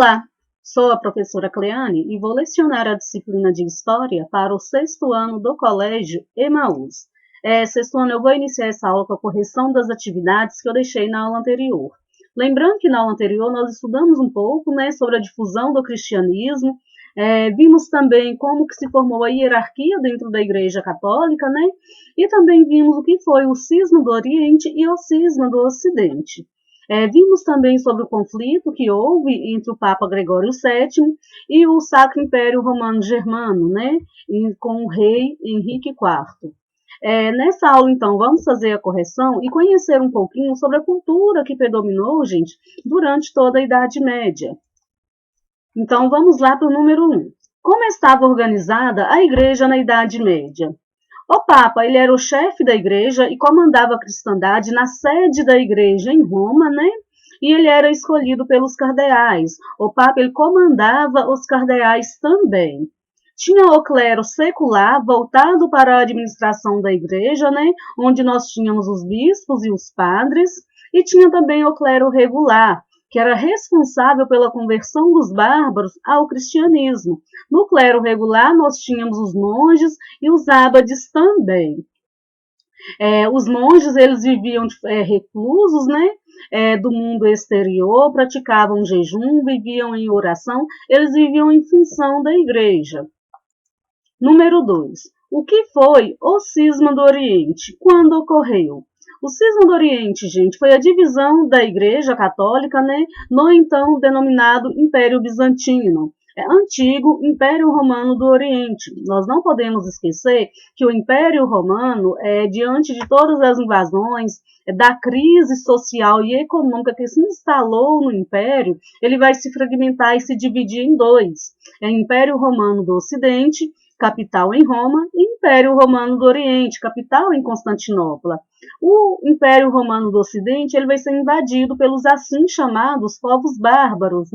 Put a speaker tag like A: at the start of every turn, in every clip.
A: Olá, sou a professora Cleane e vou lecionar a disciplina de História para o 6º ano do Colégio Emaús. Sexto ano eu vou iniciar essa aula com a correção das atividades que eu deixei na aula anterior. Lembrando que na aula anterior nós estudamos um pouco, sobre a difusão do cristianismo, vimos também como que se formou a hierarquia dentro da Igreja Católica, e também vimos o que foi o cisma do Oriente e o cisma do Ocidente. Vimos também sobre o conflito que houve entre o Papa Gregório VII e o Sacro Império Romano Germano, com o rei Henrique IV. Nessa aula, então, vamos fazer a correção e conhecer um pouquinho sobre a cultura que predominou, gente, durante toda a Idade Média. Então, vamos lá para o número 1. Como estava organizada a Igreja na Idade Média? O Papa, ele era o chefe da Igreja e comandava a cristandade na sede da Igreja em Roma, E ele era escolhido pelos cardeais. O Papa, ele comandava os cardeais também. Tinha o clero secular voltado para a administração da Igreja, Onde nós tínhamos os bispos e os padres, e tinha também o clero regular, que era responsável pela conversão dos bárbaros ao cristianismo. No clero regular, nós tínhamos os monges e os ábades também. Os monges, eles viviam reclusos, do mundo exterior, praticavam jejum, viviam em oração, eles viviam em função da igreja. Número 2. O que foi o cisma do Oriente? Quando ocorreu? O cisma do Oriente, gente, foi a divisão da Igreja Católica, no então denominado Império Bizantino, antigo Império Romano do Oriente. Nós não podemos esquecer que o Império Romano, diante de todas as invasões, da crise social e econômica que se instalou no Império, ele vai se fragmentar e se dividir em dois. Império Romano do Ocidente, capital em Roma, e Império Romano do Oriente, capital em Constantinopla. O Império Romano do Ocidente, ele vai ser invadido pelos assim chamados povos bárbaros,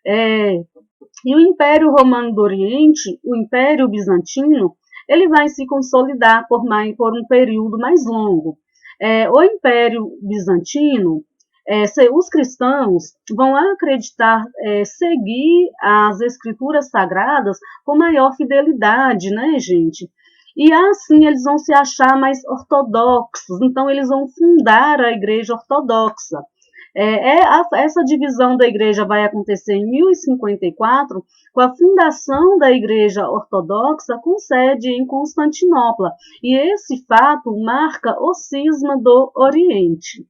A: E o Império Romano do Oriente, o Império Bizantino, ele vai se consolidar por um período mais longo. O Império Bizantino, os cristãos vão acreditar, seguir as escrituras sagradas com maior fidelidade, gente? E assim eles vão se achar mais ortodoxos, então eles vão fundar a Igreja Ortodoxa. Essa divisão da igreja vai acontecer em 1054, com a fundação da Igreja Ortodoxa com sede em Constantinopla. E esse fato marca o cisma do Oriente.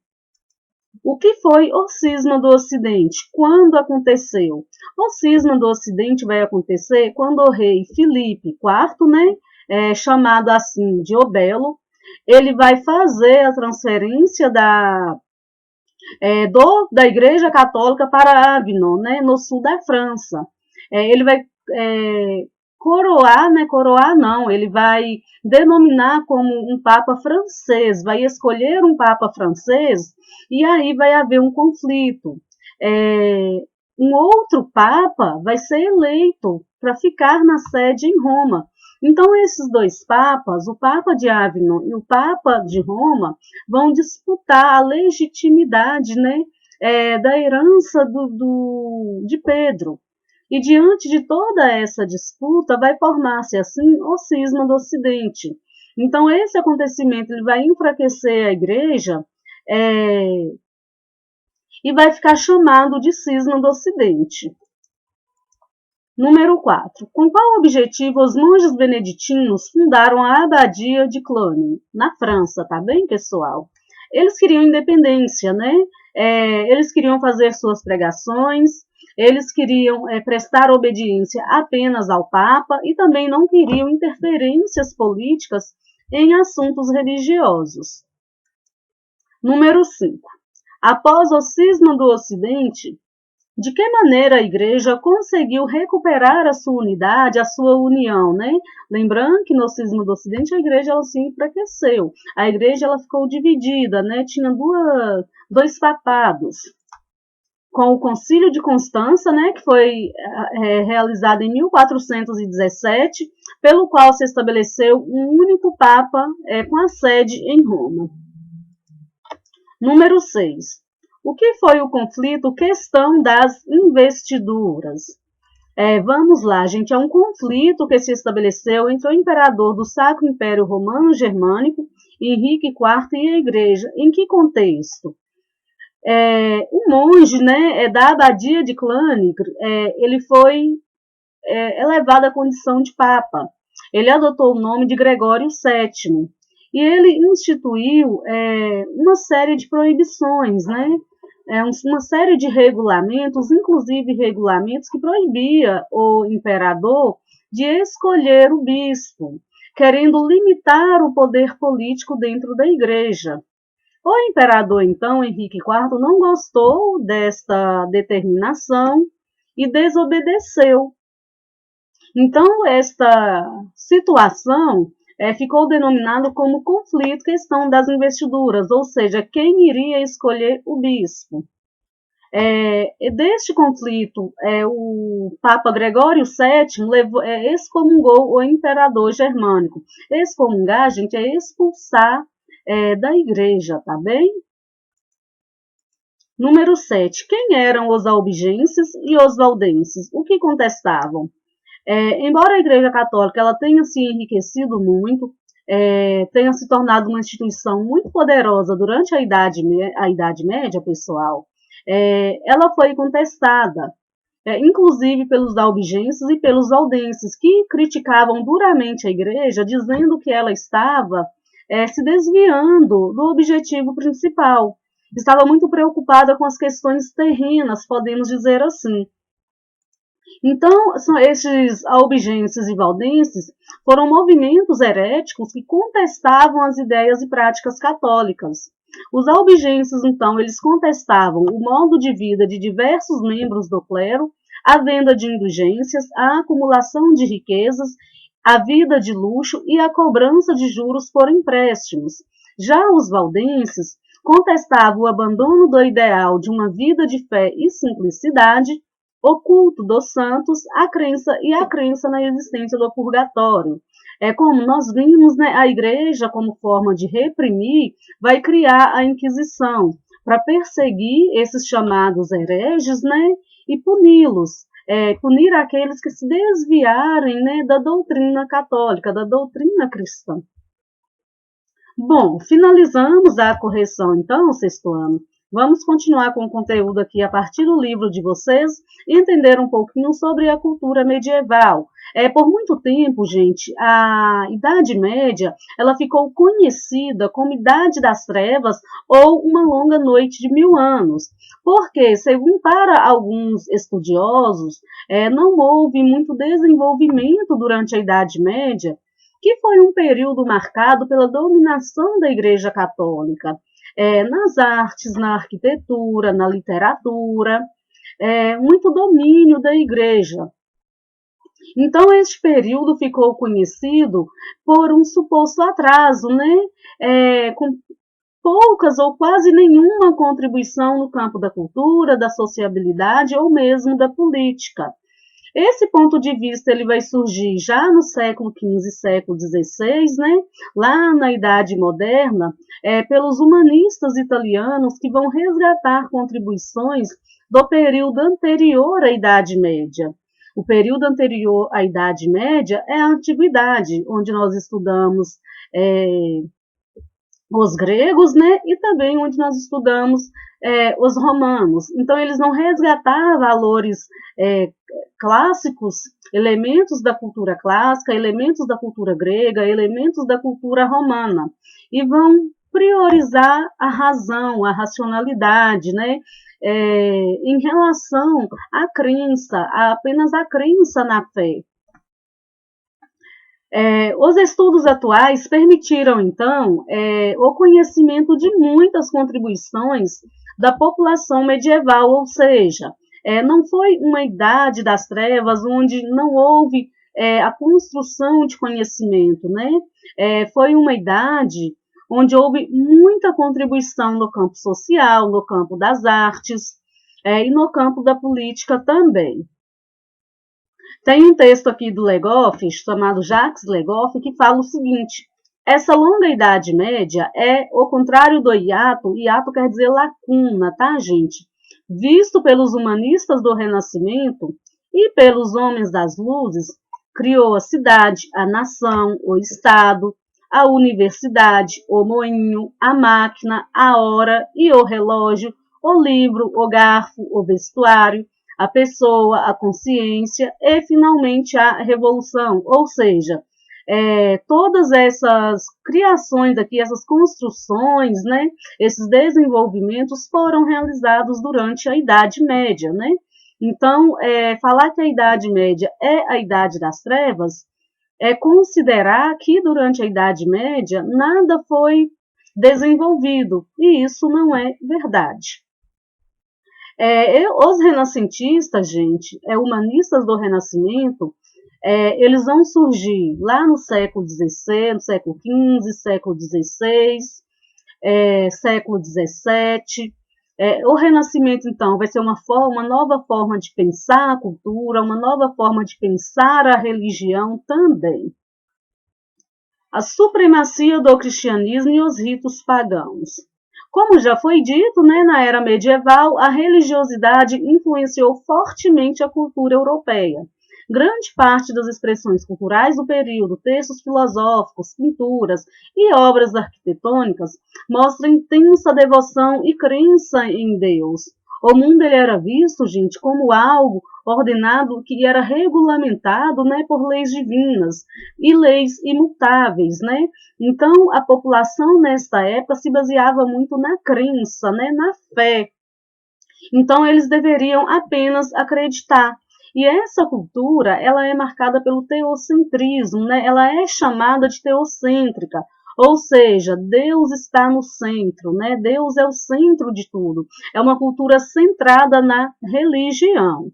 A: O que foi o cisma do Ocidente? Quando aconteceu? O cisma do Ocidente vai acontecer quando o rei Filipe IV, chamado assim de O Belo, ele vai fazer a transferência da Igreja Católica para Avignon, no sul da França. Ele vai ele vai denominar como um Papa francês, vai escolher um Papa francês, e aí vai haver um conflito. Um outro Papa vai ser eleito para ficar na sede em Roma. Então, esses dois papas, o Papa de Avignon e o Papa de Roma, vão disputar a legitimidade da herança de Pedro. E diante de toda essa disputa, vai formar-se assim o cisma do Ocidente. Então, esse acontecimento ele vai enfraquecer a igreja e vai ficar chamado de cisma do Ocidente. Número 4. Com qual objetivo os monges beneditinos fundaram a abadia de Cluny, na França, tá bem, pessoal? Eles queriam independência, Eles queriam fazer suas pregações, eles queriam prestar obediência apenas ao Papa e também não queriam interferências políticas em assuntos religiosos. Número 5. Após o cisma do Ocidente, de que maneira a igreja conseguiu recuperar a sua unidade, a sua união, Lembrando que no cisma do Ocidente a igreja ela se enfraqueceu. A igreja ela ficou dividida, Tinha dois papados. Com o Concílio de Constança, que foi realizado em 1417, pelo qual se estabeleceu um único Papa com a sede em Roma. Número 6. O que foi o conflito? Questão das investiduras. Vamos lá, gente. É um conflito que se estabeleceu entre o imperador do Sacro Império Romano-Germânico, Henrique IV, e a Igreja. Em que contexto? Um monge, né, da abadia de Cluny, ele foi elevado à condição de papa. Ele adotou o nome de Gregório VII e ele instituiu uma série de proibições, né? Uma série de regulamentos, inclusive regulamentos que proibia o imperador de escolher o bispo, querendo limitar o poder político dentro da igreja. O imperador, então, Henrique IV, não gostou desta determinação e desobedeceu. Então, esta situação ficou denominada como conflito questão das investiduras, ou seja, quem iria escolher o bispo. Deste conflito, o Papa Gregório VII excomungou o imperador germânico. Excomungar, gente, é expulsar da igreja, tá bem? Número 7. Quem eram os albigenses e os valdenses? O que contestavam? Embora a Igreja Católica ela tenha se enriquecido muito, tenha se tornado uma instituição muito poderosa durante a Idade Média, pessoal, ela foi contestada, inclusive pelos albigenses e pelos valdenses, que criticavam duramente a Igreja, dizendo que ela estava se desviando do objetivo principal. Estava muito preocupada com as questões terrenas, podemos dizer assim. Então, esses albigenses e valdenses foram movimentos heréticos que contestavam as ideias e práticas católicas. Os albigenses, então, eles contestavam o modo de vida de diversos membros do clero, a venda de indulgências, a acumulação de riquezas, a vida de luxo e a cobrança de juros por empréstimos. Já os valdenses contestavam o abandono do ideal de uma vida de fé e simplicidade, o culto dos santos, a crença na existência do purgatório. Como nós vimos, né, a igreja, como forma de reprimir, vai criar a Inquisição para perseguir esses chamados hereges, né, e puni-los, punir aqueles que se desviarem, né, da doutrina católica, da doutrina cristã. Bom, finalizamos a correção, então, sexto ano. Vamos continuar com o conteúdo aqui a partir do livro de vocês e entender um pouquinho sobre a cultura medieval. Por muito tempo, gente, a Idade Média ela ficou conhecida como Idade das Trevas ou uma longa noite de 1000 anos. Porque, segundo para alguns estudiosos, não houve muito desenvolvimento durante a Idade Média, que foi um período marcado pela dominação da Igreja Católica. Nas artes, na arquitetura, na literatura, muito domínio da igreja. Então, este período ficou conhecido por um suposto atraso, né? Com poucas ou quase nenhuma contribuição no campo da cultura, da sociabilidade ou mesmo da política. Esse ponto de vista ele vai surgir já no século XV e século XVI, né? Lá na Idade Moderna, pelos humanistas italianos que vão resgatar contribuições do período anterior à Idade Média. O período anterior à Idade Média é a Antiguidade, onde nós estudamos os gregos, né? E também onde nós estudamos os romanos. Então, eles vão resgatar valores clássicos, elementos da cultura clássica, elementos da cultura grega, elementos da cultura romana, e vão priorizar a razão, a racionalidade, né? Em relação à crença, apenas a crença na fé. Os estudos atuais permitiram, então, o conhecimento de muitas contribuições da população medieval, ou seja, não foi uma idade das trevas onde não houve a construção de conhecimento, né? Foi uma idade onde houve muita contribuição no campo social, no campo das artes e no campo da política também. Tem um texto aqui do Legoff, chamado Jacques Legoff, que fala o seguinte: Essa longa Idade Média é o contrário do hiato. Hiato quer dizer lacuna, tá, gente? Visto pelos humanistas do Renascimento e pelos homens das luzes, criou a cidade, a nação, o Estado, a universidade, o moinho, a máquina, a hora e o relógio, o livro, o garfo, o vestuário, a pessoa, a consciência e, finalmente, a revolução. Ou seja, todas essas criações aqui, essas construções, né, esses desenvolvimentos foram realizados durante a Idade Média, né? Então, falar que a Idade Média é a Idade das Trevas é considerar que durante a Idade Média nada foi desenvolvido, e isso não é verdade. Os renascentistas, gente, humanistas do Renascimento, eles vão surgir lá no século XVI, no século XV, século XVI, século XVII. O Renascimento, então, vai ser uma nova forma de pensar a cultura, uma nova forma de pensar a religião também. A supremacia do cristianismo e os ritos pagãos. Como já foi dito, né, na era medieval, a religiosidade influenciou fortemente a cultura europeia. Grande parte das expressões culturais do período, textos filosóficos, pinturas e obras arquitetônicas, mostram intensa devoção e crença em Deus. O mundo ele era visto, gente, como algo ordenado que era regulamentado, né, por leis divinas e leis imutáveis, né? Então, a população nesta época se baseava muito na crença, né, na fé. Então, eles deveriam apenas acreditar. E essa cultura, ela é marcada pelo teocentrismo, né? Ela é chamada de teocêntrica, ou seja, Deus está no centro, né? Deus é o centro de tudo. É uma cultura centrada na religião.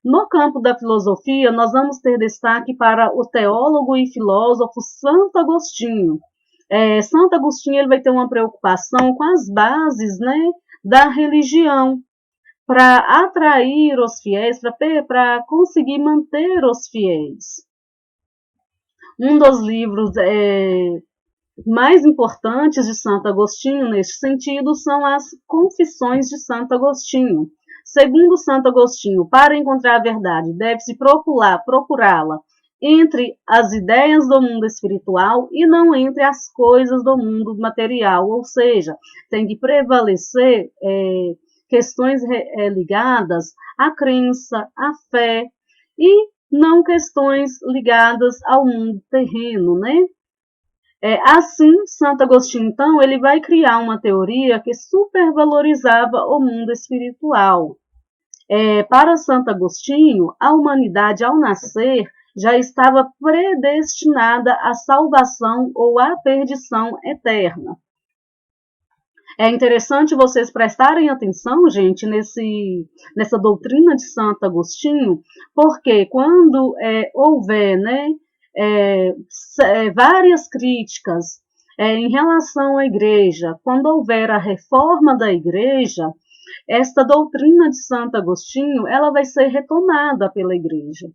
A: No campo da filosofia, nós vamos ter destaque para o teólogo e filósofo Santo Agostinho. Santo Agostinho ele vai ter uma preocupação com as bases, né, da religião, para atrair os fiéis, para conseguir manter os fiéis. Um dos livros mais importantes de Santo Agostinho, neste sentido, são as Confissões de Santo Agostinho. Segundo Santo Agostinho, para encontrar a verdade, deve-se procurá-la entre as ideias do mundo espiritual e não entre as coisas do mundo material, ou seja, tem que prevalecer questões ligadas à crença, à fé, e não questões ligadas ao mundo terreno, né? Assim, Santo Agostinho, então, ele vai criar uma teoria que supervalorizava o mundo espiritual. Para Santo Agostinho, a humanidade, ao nascer, já estava predestinada à salvação ou à perdição eterna. É interessante vocês prestarem atenção, gente, nessa doutrina de Santo Agostinho, porque quando houver, né, várias críticas em relação à igreja, quando houver a reforma da igreja, esta doutrina de Santo Agostinho ela vai ser retomada pela igreja.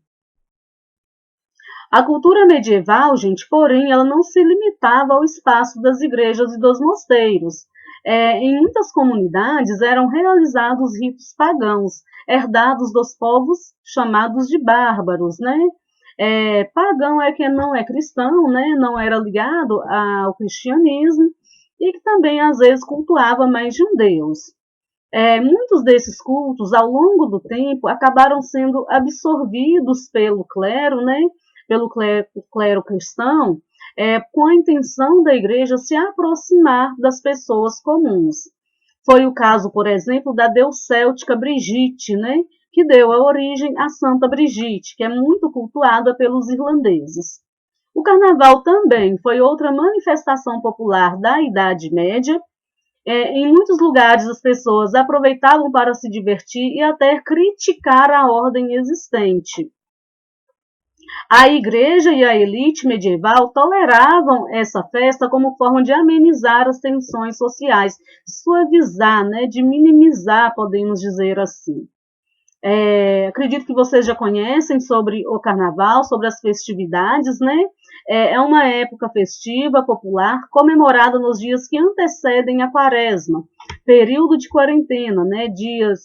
A: A cultura medieval, gente, porém, ela não se limitava ao espaço das igrejas e dos mosteiros. Em muitas comunidades eram realizados ritos pagãos, herdados dos povos chamados de bárbaros, né? Pagão é quem não é cristão, né? Não era ligado ao cristianismo e que também às vezes cultuava mais de um deus. Muitos desses cultos, ao longo do tempo, acabaram sendo absorvidos pelo clero, né? Pelo clero cristão, com a intenção da igreja se aproximar das pessoas comuns. Foi o caso, por exemplo, da deus céltica Brigitte, né, que deu a origem à Santa Brigitte, que é muito cultuada pelos irlandeses. O carnaval também foi outra manifestação popular da Idade Média. Em muitos lugares as pessoas aproveitavam para se divertir e até criticar a ordem existente. A igreja e a elite medieval toleravam essa festa como forma de amenizar as tensões sociais, de suavizar, né, de minimizar, podemos dizer assim. Acredito que vocês já conhecem sobre o carnaval, sobre as festividades, né? É uma época festiva, popular, comemorada nos dias que antecedem a Quaresma, período de quarentena, né, dias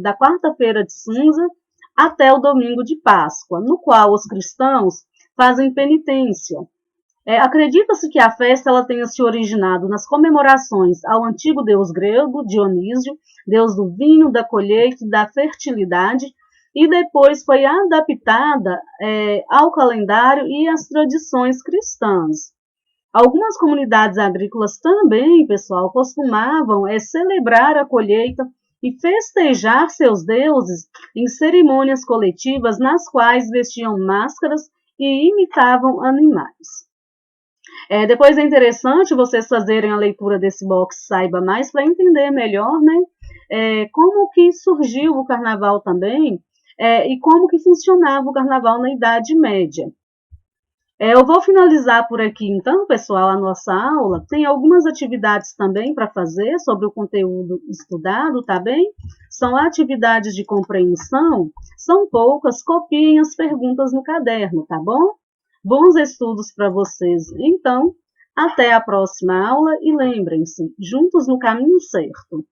A: da quarta-feira de cinza até o domingo de Páscoa, no qual os cristãos fazem penitência. Acredita-se que a festa ela tenha se originado nas comemorações ao antigo deus grego, Dionísio, deus do vinho, da colheita e da fertilidade, e depois foi adaptada ao calendário e às tradições cristãs. Algumas comunidades agrícolas também, pessoal, costumavam celebrar a colheita e festejar seus deuses em cerimônias coletivas nas quais vestiam máscaras e imitavam animais. Depois é interessante vocês fazerem a leitura desse box Saiba Mais para entender melhor, né, como que surgiu o carnaval também e como que funcionava o carnaval na Idade Média. Eu vou finalizar por aqui então, pessoal, a nossa aula. Tem algumas atividades também para fazer sobre o conteúdo estudado, tá bem? São atividades de compreensão, são poucas, copiem as perguntas no caderno, tá bom? Bons estudos para vocês, então. Até a próxima aula e lembrem-se, juntos no caminho certo.